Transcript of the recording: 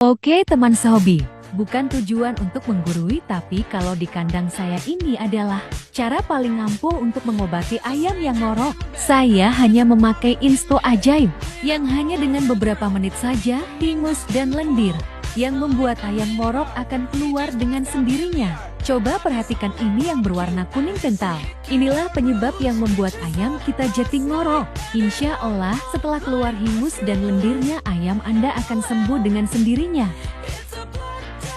Oke teman sehobi, bukan tujuan untuk menggurui tapi kalau di kandang saya ini adalah cara paling ampuh untuk mengobati ayam yang ngorok. Saya hanya memakai insto ajaib, yang hanya dengan beberapa menit saja, hingus dan lendir, yang membuat ayam ngorok akan keluar dengan sendirinya. Coba perhatikan ini yang berwarna kuning kental. Inilah penyebab yang membuat ayam kita jadi ngorok. Insya Allah setelah keluar hingus dan lendirnya ayam Anda akan sembuh dengan sendirinya.